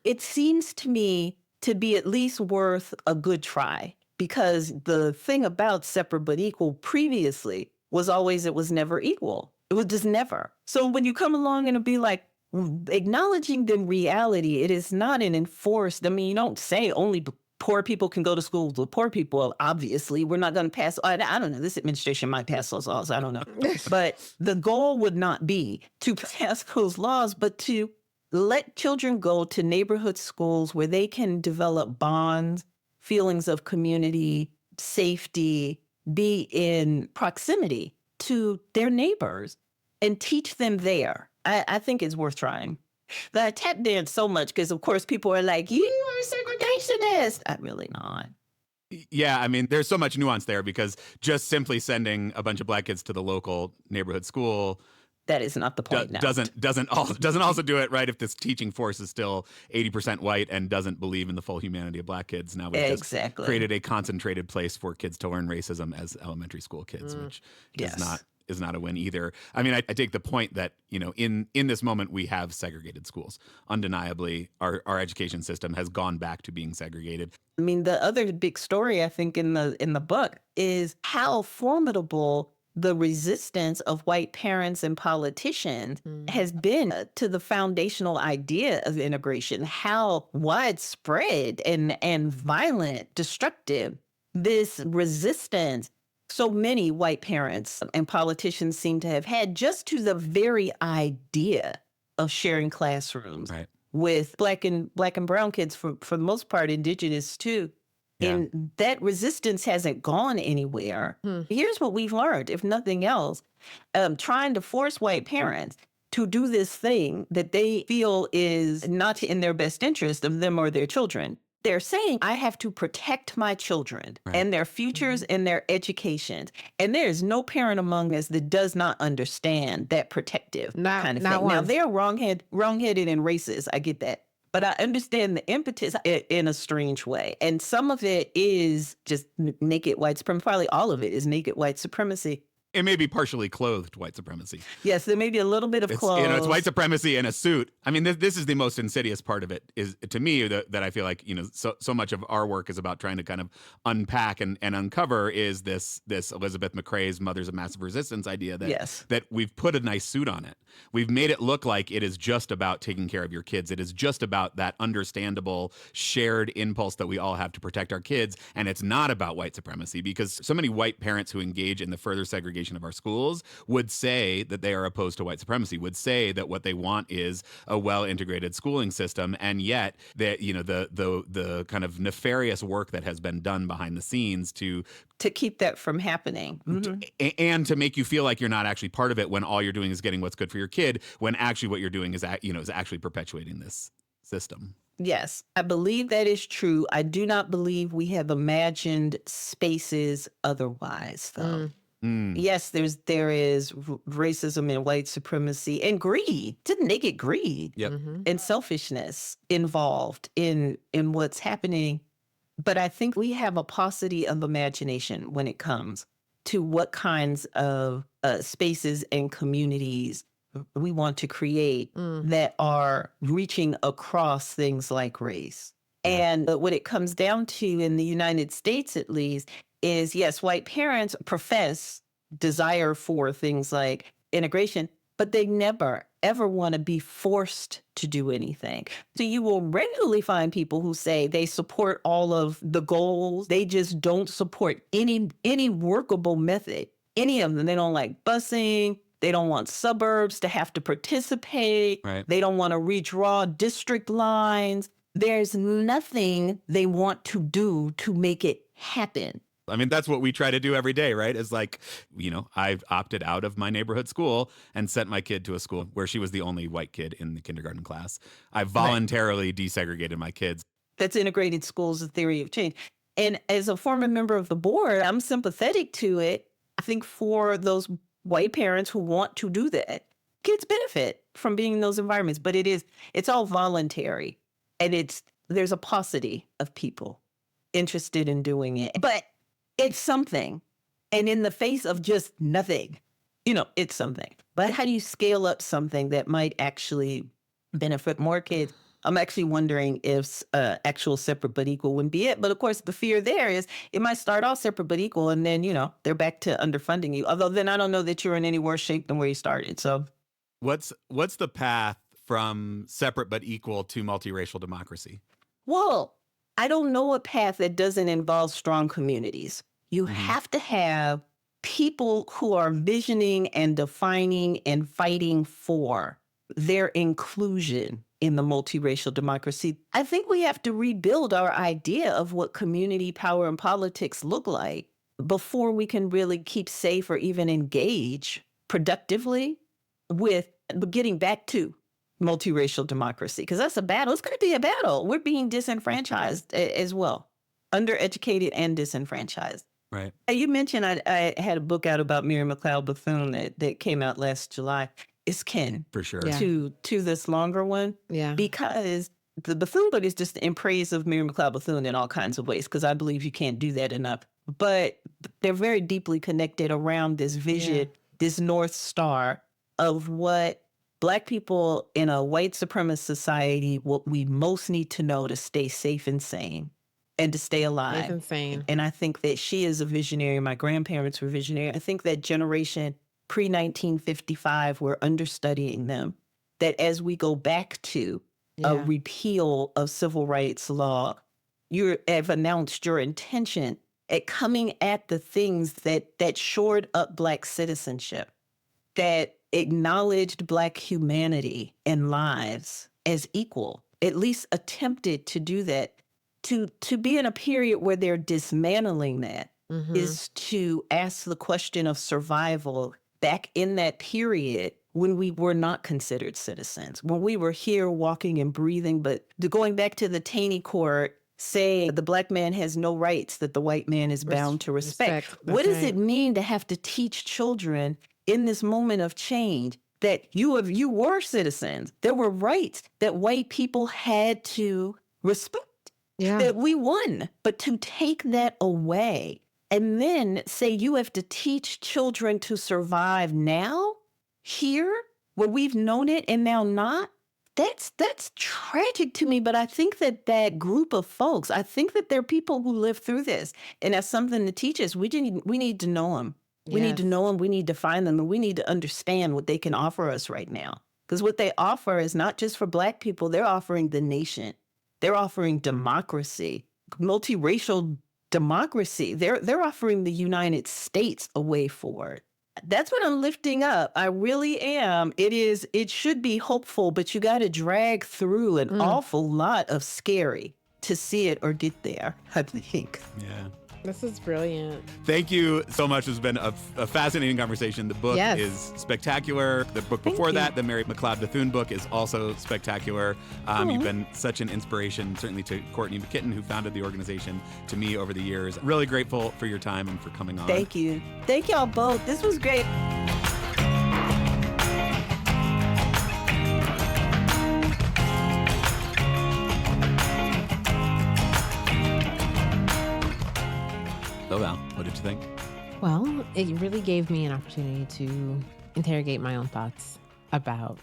It seems to me to be at least worth a good try, because the thing about separate but equal previously was always it was never equal. It was just never. So when you come along and be like, acknowledging the reality, it is not an enforced, I mean, you don't say only poor people can go to schools with poor people. Obviously, we're not going to pass, I don't know, this administration might pass those laws, I don't know. But the goal would not be to pass those laws, but to let children go to neighborhood schools where they can develop bonds, feelings of community, safety, be in proximity to their neighbors and teach them there. I think it's worth trying. I tap dance so much because, of course, people are like, you are a segregationist. I'm really not. Yeah, I mean, there's so much nuance there, because just simply sending a bunch of Black kids to the local neighborhood school, that is not the point now. Doesn't also do it right if this teaching force is still 80% white and doesn't believe in the full humanity of Black kids. Now we've just created a concentrated place for kids to learn racism as elementary school kids, which is not a win either. I mean, I take the point that, you know, in this moment we have segregated schools. Undeniably, our education system has gone back to being segregated. I mean, the other big story I think in the book is how formidable the resistance of white parents and politicians has been to the foundational idea of integration, how widespread and violent, destructive this resistance so many white parents and politicians seem to have had just to the very idea of sharing classrooms with black and brown kids, for the most part, indigenous too. Yeah. And that resistance hasn't gone anywhere. Here's what we've learned, if nothing else, trying to force white parents to do this thing that they feel is not in their best interest of them or their children. They're saying, I have to protect my children and their futures and their educations. And there's no parent among us that does not understand that protective kind of thing. Now, they're wrong-headed and racist. I get that. But I understand the impetus in a strange way. And some of it is just naked white supremacy. Probably all of it is naked white supremacy. It may be partially clothed white supremacy. Yes, there may be a little bit of clothes. You know, it's white supremacy in a suit. I mean, this is the most insidious part of it, is to me that I feel like, you know, so much of our work is about trying to kind of unpack and uncover is this Elizabeth McCrae's Mothers of Massive Resistance idea that we've put a nice suit on it. We've made it look like it is just about taking care of your kids. It is just about that understandable shared impulse that we all have to protect our kids. And it's not about white supremacy, because so many white parents who engage in the further segregation of our schools would say that they are opposed to white supremacy, would say that what they want is a well-integrated schooling system, and yet that, you know, the kind of nefarious work that has been done behind the scenes to keep that from happening, and to make you feel like you're not actually part of it when all you're doing is getting what's good for your kid, when actually what you're doing is actually perpetuating this system. Yes, I believe that is true. I do not believe we have imagined spaces otherwise, though. Yes, there is racism and white supremacy and greed, naked greed and selfishness involved in what's happening. But I think we have a paucity of imagination when it comes to what kinds of spaces and communities we want to create that are reaching across things like race. And what it comes down to in the United States, at least, is yes, white parents profess desire for things like integration, but they never, ever want to be forced to do anything. So you will regularly find people who say they support all of the goals. They just don't support any workable method, any of them. They don't like busing. They don't want suburbs to have to participate. Right. They don't want to redraw district lines. There's nothing they want to do to make it happen. I mean, that's what we try to do every day, right? Is like, I've opted out of my neighborhood school and sent my kid to a school where she was the only white kid in the kindergarten class. I voluntarily desegregated my kids. That's integrated schools, the theory of change. And as a former member of the board, I'm sympathetic to it. I think for those white parents who want to do that, kids benefit from being in those environments, but it's all voluntary. And there's a paucity of people interested in doing it. But it's something. And in the face of just nothing, it's something. But how do you scale up something that might actually benefit more kids? I'm actually wondering if actual separate but equal wouldn't be it. But of course, the fear there is it might start off separate but equal, and then, they're back to underfunding you. Although then I don't know that you're in any worse shape than where you started. So what's the path from separate but equal to multiracial democracy? Well, I don't know a path that doesn't involve strong communities. You have to have people who are visioning and defining and fighting for their inclusion in the multiracial democracy. I think we have to rebuild our idea of what community power and politics look like before we can really keep safe or even engage productively with getting back to multiracial democracy, because that's a battle. It's going to be a battle. We're being disenfranchised as well, undereducated and disenfranchised. Right. You mentioned I had a book out about Mary McLeod Bethune that came out last July. It's kin For sure. to this longer one. Yeah. Because the Bethune book is just in praise of Mary McLeod Bethune in all kinds of ways, because I believe you can't do that enough. But they're very deeply connected around this vision, this North Star of what Black people in a white supremacist society, what we most need to know to stay safe and sane and to stay alive. Safe and sane. And I think that she is a visionary. My grandparents were visionary. I think that generation pre-1955, we're understudying them. That as we go back to a repeal of civil rights law, you have announced your intention at coming at the things that shored up Black citizenship, that acknowledged Black humanity and lives as equal, at least attempted to do that. To be in a period where they're dismantling that is to ask the question of survival back in that period when we were not considered citizens, when we were here walking and breathing, but going back to the Taney Court, saying the Black man has no rights that the white man is bound to respect. What does it mean to have to teach children in this moment of change that you were citizens? There were rights that white people had to respect, that we won. But to take that away and then say you have to teach children to survive now, here, where we've known it and now not, that's tragic to me. But I think that group of folks, I think that there are people who live through this, and that's something to teach us. We need to know them. We need to know them. We need to find them, and we need to understand what they can offer us right now. Because what they offer is not just for Black people. They're offering the nation. They're offering democracy, multiracial democracy. They're offering the United States a way forward. That's what I'm lifting up. I really am. It should be hopeful, but you got to drag through an awful lot of scary to see it or get there, I think. Yeah. This is brilliant. Thank you so much. It's been a fascinating conversation. The book is spectacular. The book before that, the Mary McLeod Bethune book, is also spectacular. You've been such an inspiration, certainly to Courtney McKitton, who founded the organization, to me over the years. Really grateful for your time and for coming on. Thank you. Thank y'all both. This was great. So Val, what did you think? Well, it really gave me an opportunity to interrogate my own thoughts about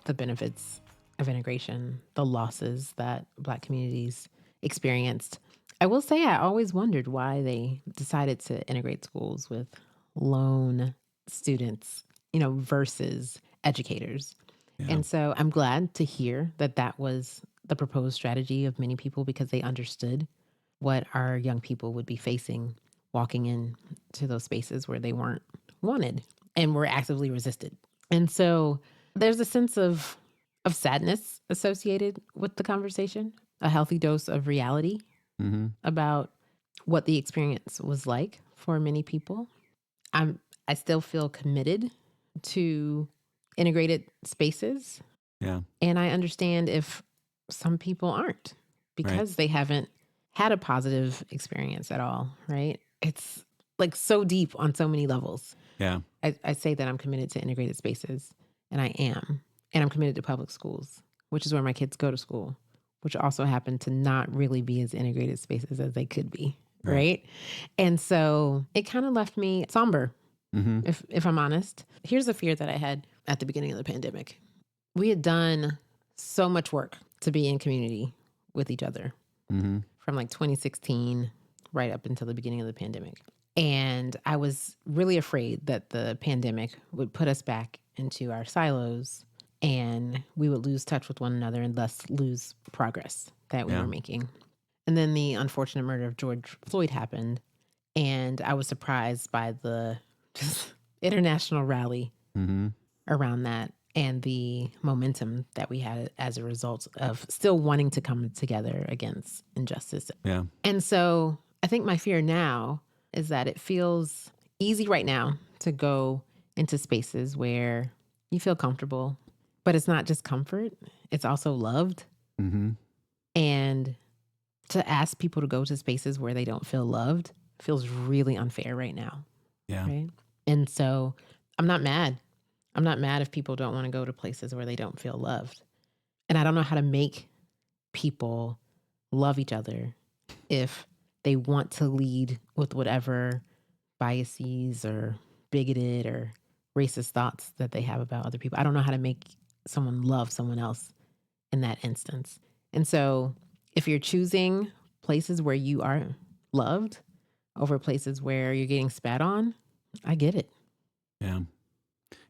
the benefits of integration, the losses that Black communities experienced. I will say I always wondered why they decided to integrate schools with lone students, versus educators. Yeah. And so I'm glad to hear that that was the proposed strategy of many people, because they understood what our young people would be facing walking into those spaces where they weren't wanted and were actively resisted. And so there's a sense of sadness associated with the conversation, a healthy dose of reality Mm-hmm. about what the experience was like for many people. I still feel committed to integrated spaces. Yeah. And I understand if some people aren't, because they haven't had a positive experience at all, right? It's like so deep on so many levels. Yeah. I say that I'm committed to integrated spaces, and I am. And I'm committed to public schools, which is where my kids go to school, which also happen to not really be as integrated spaces as they could be, right? And so it kind of left me somber, Mm-hmm. if I'm honest. Here's a fear that I had at the beginning of the pandemic. We had done so much work to be in community with each other Mm-hmm. from like 2016 right up until the beginning of the pandemic. And I was really afraid that the pandemic would put us back into our silos and we would lose touch with one another and thus lose progress that we were making. And then the unfortunate murder of George Floyd happened, and I was surprised by the just international rally Mm-hmm. around that and the momentum that we had as a result of still wanting to come together against injustice. Yeah. And so I think my fear now is that it feels easy right now to go into spaces where you feel comfortable, but it's not just comfort, it's also loved. Mm-hmm. And to ask people to go to spaces where they don't feel loved feels really unfair right now. Yeah. Right. And so I'm not mad. I'm not mad if people don't want to go to places where they don't feel loved. And I don't know how to make people love each other if they want to lead with whatever biases or bigoted or racist thoughts that they have about other people. I don't know how to make someone love someone else in that instance. And so if you're choosing places where you are loved over places where you're getting spat on, I get it. Yeah.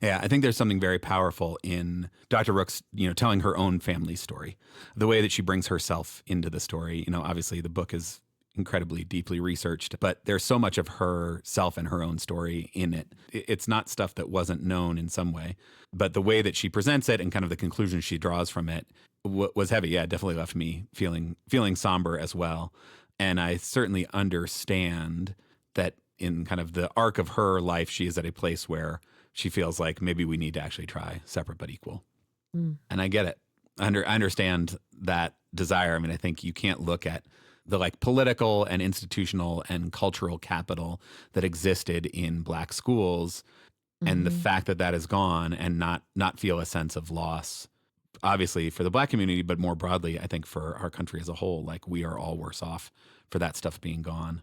Yeah, I think there's something very powerful in Dr. Rooks, telling her own family story, the way that she brings herself into the story. Obviously the book is incredibly deeply researched, but there's so much of herself and her own story in it. It's not stuff that wasn't known in some way, but the way that she presents it and kind of the conclusions she draws from it was heavy. Yeah, it definitely left me feeling somber as well. And I certainly understand that in kind of the arc of her life, she is at a place where she feels like maybe we need to actually try separate but equal. Mm. And I get it. I understand that desire. I mean, I think you can't look at the political and institutional and cultural capital that existed in Black schools and the fact that that is gone and not feel a sense of loss, obviously for the Black community, but more broadly, I think for our country as a whole. Like, we are all worse off for that stuff being gone.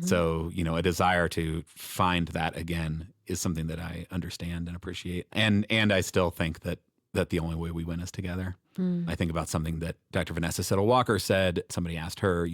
So, a desire to find that again is something that I understand and appreciate. And I still think that the only way we win is together. I think about something that Dr. Vanessa Settle Walker said. Somebody asked her,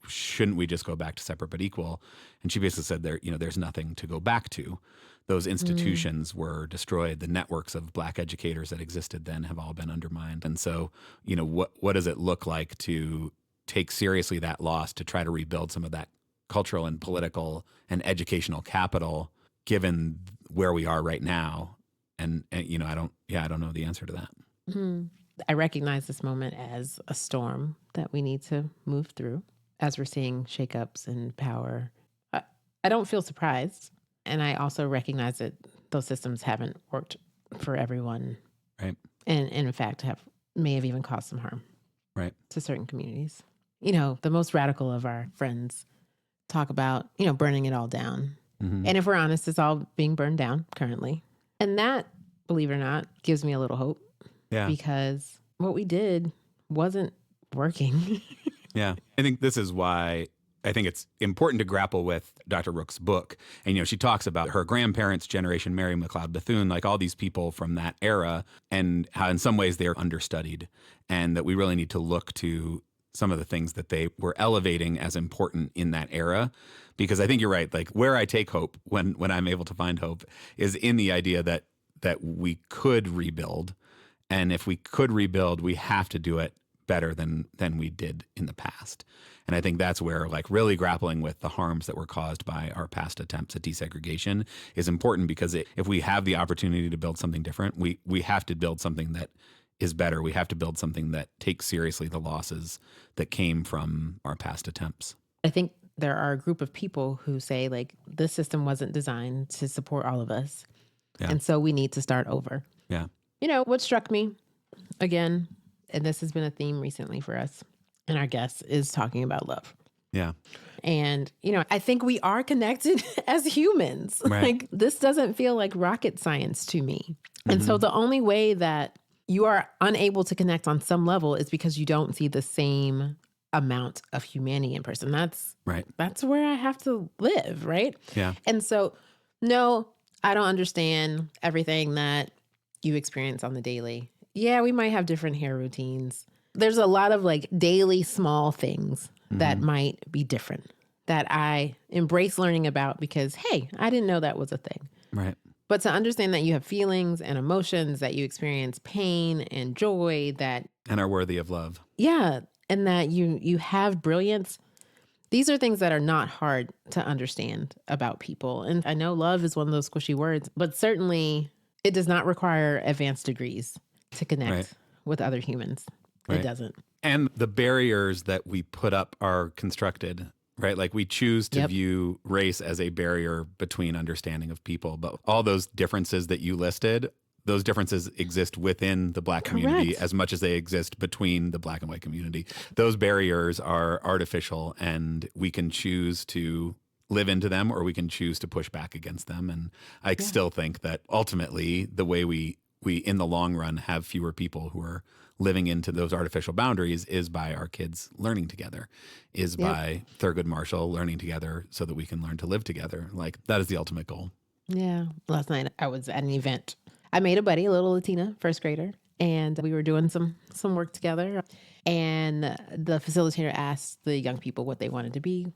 shouldn't we just go back to separate but equal? And she basically said there's nothing to go back to. Those institutions were destroyed. The networks of Black educators that existed then have all been undermined. And so, what does it look like to take seriously that loss, to try to rebuild some of that cultural and political and educational capital, given where we are right now? And I don't know the answer to that. I recognize this moment as a storm that we need to move through as we're seeing shakeups in power. I don't feel surprised. And I also recognize that those systems haven't worked for everyone. Right. And in fact, may have even caused some harm. Right. To certain communities. The most radical of our friends talk about, burning it all down. And if we're honest, it's all being burned down currently. And that, believe it or not, gives me a little hope. Yeah. Because what we did wasn't working. Yeah. I think this is why I think it's important to grapple with Dr. Rooks' book. And, she talks about her grandparents' generation, Mary McLeod Bethune, like all these people from that era, and how in some ways they're understudied, and that we really need to look to some of the things that they were elevating as important in that era. Because I think you're right. Like, where I take hope when I'm able to find hope is in the idea that we could rebuild. And if we could rebuild, we have to do it better than we did in the past. And I think that's where, like, really grappling with the harms that were caused by our past attempts at desegregation is important, because if we have the opportunity to build something different, we have to build something that is better. We have to build something that takes seriously the losses that came from our past attempts. I think there are a group of people who say, like, this system wasn't designed to support all of us. Yeah. And so we need to start over. Yeah. What struck me, again, and this has been a theme recently for us and our guests, is talking about love. Yeah. And, I think we are connected as humans. Right. Like, this doesn't feel like rocket science to me. And so the only way that you are unable to connect on some level is because you don't see the same amount of humanity in person. That's where I have to live, right? Yeah. And so, no, I don't understand everything that you experience on the daily. Yeah, we might have different hair routines. There's a lot of, like, daily small things that might be different that I embrace learning about because, hey, I didn't know that was a thing. Right. But to understand that you have feelings and emotions, that you experience pain and joy, and are worthy of love. Yeah. And that you have brilliance. These are things that are not hard to understand about people. And I know love is one of those squishy words, but certainly it does not require advanced degrees to connect with other humans. It doesn't. And the barriers that we put up are constructed, right? Like, we choose to view race as a barrier between understanding of people. But all those differences that you listed, those differences exist within the Black community as much as they exist between the Black and white community. Those barriers are artificial, and we can choose to live into them or we can choose to push back against them. And I still think that ultimately the way we in the long run have fewer people who are living into those artificial boundaries is by our kids learning together, is by Thurgood Marshall learning together so that we can learn to live together. Like, that is the ultimate goal. Yeah. Last night I was at an event. I made a buddy, a little Latina first grader, and we were doing some work together. And the facilitator asked the young people what they wanted to be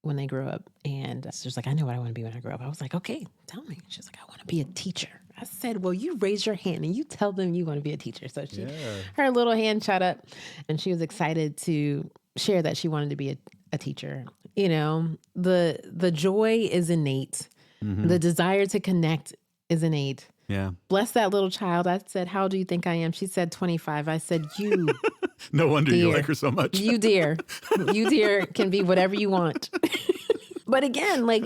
when they grew up. And she was like, I know what I want to be when I grow up. I was like, okay, tell me. She's like, I want to be a teacher. I said, well, you raise your hand and you tell them you want to be a teacher. So her little hand shot up and she was excited to share that she wanted to be a teacher. The joy is innate. The desire to connect is innate. Yeah. Bless that little child. I said, how old do you think I am? She said 25. I said, you. No wonder dear, you like her so much. You dear can be whatever you want. But again, like,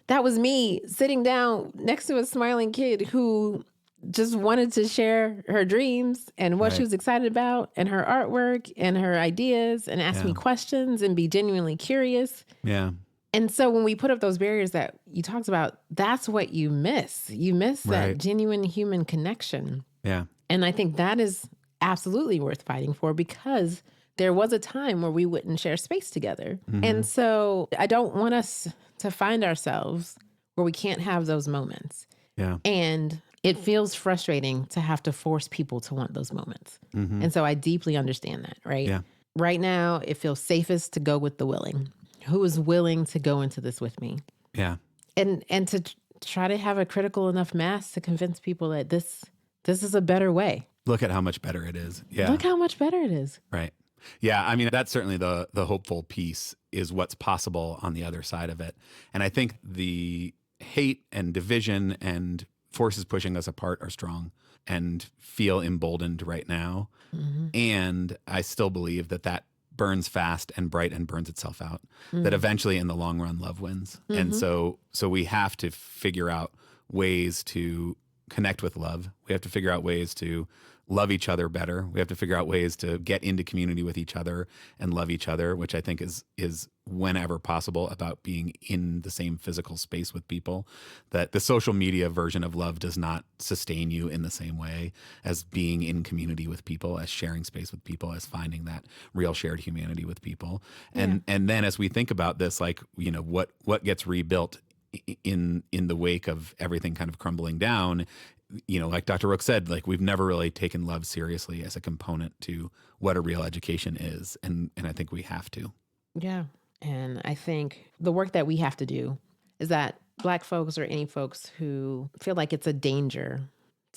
that was me sitting down next to a smiling kid who just wanted to share her dreams and what she was excited about and her artwork and her ideas and ask me questions and be genuinely curious. Yeah. And so when we put up those barriers that you talked about, that's what you miss. You miss that genuine human connection. Yeah. And I think that is absolutely worth fighting for, because there was a time where we wouldn't share space together. And so I don't want us to find ourselves where we can't have those moments. Yeah. And it feels frustrating to have to force people to want those moments. And so I deeply understand that, right? Yeah. Right now, it feels safest to go with the willing. Who is willing to go into this with me? Yeah. And to try to have a critical enough mass to convince people that this is a better way. Look at how much better it is. Yeah. Look how much better it is. Right. Yeah. I mean, that's certainly the hopeful piece, is what's possible on the other side of it. And I think the hate and division and forces pushing us apart are strong and feel emboldened right now. And I still believe that burns fast and bright and burns itself out, that eventually in the long run, love wins. And so we have to figure out ways to connect with love. We have to figure out ways to love each other better. We have to figure out ways to get into community with each other and love each other, which I think is whenever possible about being in the same physical space with people. That the social media version of love does not sustain you in the same way as being in community with people, as sharing space with people, as finding that real shared humanity with people. And then as we think about this, like, you know, what gets rebuilt in the wake of everything kind of crumbling down, you know, like Dr. Rooks said, like, we've never really taken love seriously as a component to what a real education is. And I think we have to. Yeah. And I think the work that we have to do is that Black folks or any folks who feel like it's a danger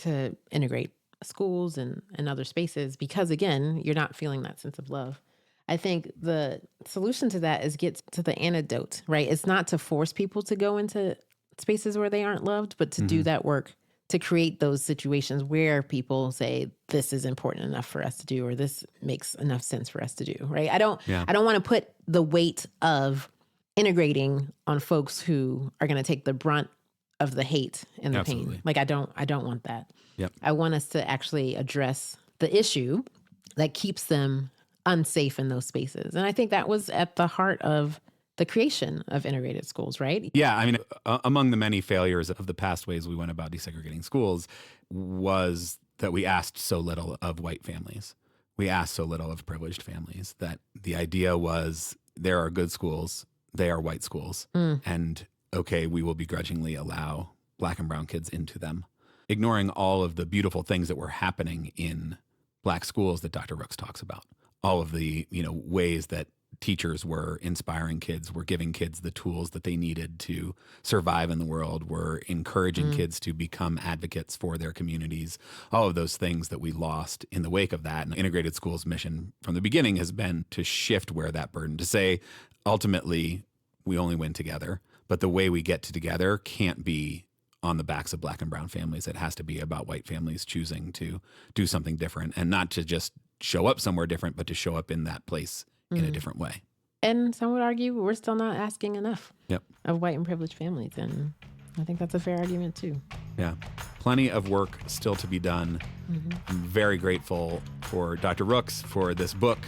to integrate schools and other spaces, because again, you're not feeling that sense of love. I think the solution to that is get to the antidote, right? It's not to force people to go into spaces where they aren't loved, but to do that work to create those situations where people say, this is important enough for us to do, or this makes enough sense for us to do, right? I don't want to put the weight of integrating on folks who are going to take the brunt of the hate and the pain. Like, I don't want that. Yep. I want us to actually address the issue that keeps them unsafe in those spaces. And I think that was at the heart of the creation of integrated schools, right? Yeah, I mean, among the many failures of the past ways we went about desegregating schools was that we asked so little of white families. We asked so little of privileged families, that the idea was there are good schools, they are white schools, and okay, we will begrudgingly allow Black and brown kids into them, ignoring all of the beautiful things that were happening in Black schools that Dr. Rooks talks about. All of the, you know, ways that teachers were inspiring kids, were giving kids the tools that they needed to survive in the world, were encouraging kids to become advocates for their communities, all of those things that we lost in the wake of that. And Integrated Schools' mission from the beginning has been to shift where that burden, to say, ultimately, we only win together, but the way we get to together can't be on the backs of Black and brown families. It has to be about white families choosing to do something different, and not to just show up somewhere different, but to show up in that place in a different way. And some would argue we're still not asking enough of white and privileged families. And I think that's a fair argument too. Yeah. Plenty of work still to be done. I'm very grateful for Dr. Rooks for this book,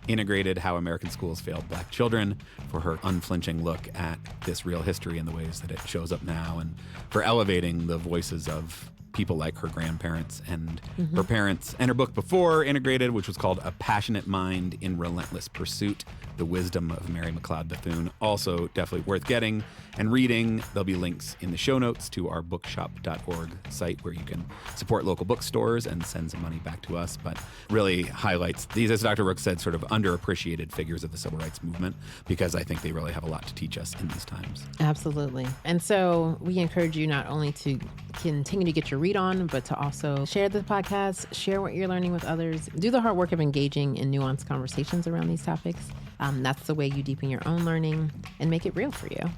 Integrated: How American Schools Failed Black Children, for her unflinching look at this real history and the ways that it shows up now, and for elevating the voices of people like her grandparents and her parents. And her book before Integrated, which was called A Passionate Mind in Relentless Pursuit, The Wisdom of Mary McLeod Bethune, also definitely worth getting and reading. There'll be links in the show notes to our bookshop.org site where you can support local bookstores and send some money back to us, but really highlights these, as Dr. Rooks said, sort of underappreciated figures of the civil rights movement, because I think they really have a lot to teach us in these times. Absolutely. And so we encourage you not only to continue to get your read on, but to also share the podcast, share what you're learning with others, do the hard work of engaging in nuanced conversations around these topics. That's the way you deepen your own learning and make it real for you.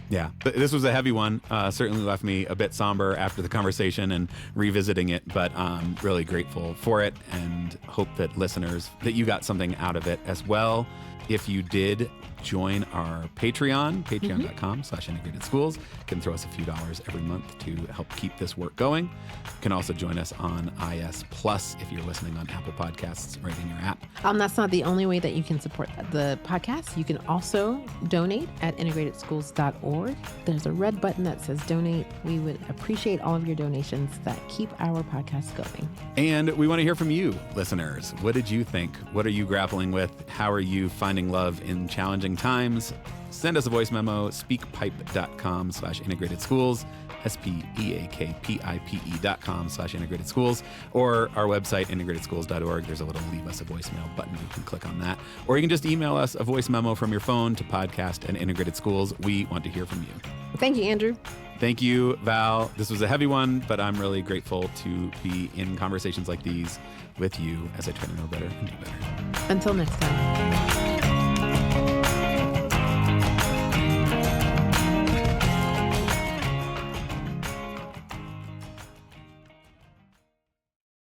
Yeah, this was a heavy one. Certainly left me a bit somber after the conversation and revisiting it, but I'm really grateful for it and hope that listeners, that you got something out of it as well. If you did join our Patreon, patreon.com/integrated schools, you can throw us a few dollars every month to help keep this work going. You can also join us on IS Plus if you're listening on Apple Podcasts right in your app. That's not the only way that you can support the podcast. You can also donate at integratedschools.org. There's a red button that says donate. We would appreciate all of your donations that keep our podcast going. And we want to hear from you, listeners. What did you think? What are you grappling with? How are you finding love in challenging times? Send us a voice memo, speakpipe.com/integrated schools, speakpipe.com/integrated schools, or our website, integratedschools.org. There's a little leave us a voicemail button. You can click on that. Or you can just email us a voice memo from your phone to podcast@integrated schools. We want to hear from you. Thank you, Andrew. Thank you, Val. This was a heavy one, but I'm really grateful to be in conversations like these with you as I try to know better and do better. Until next time.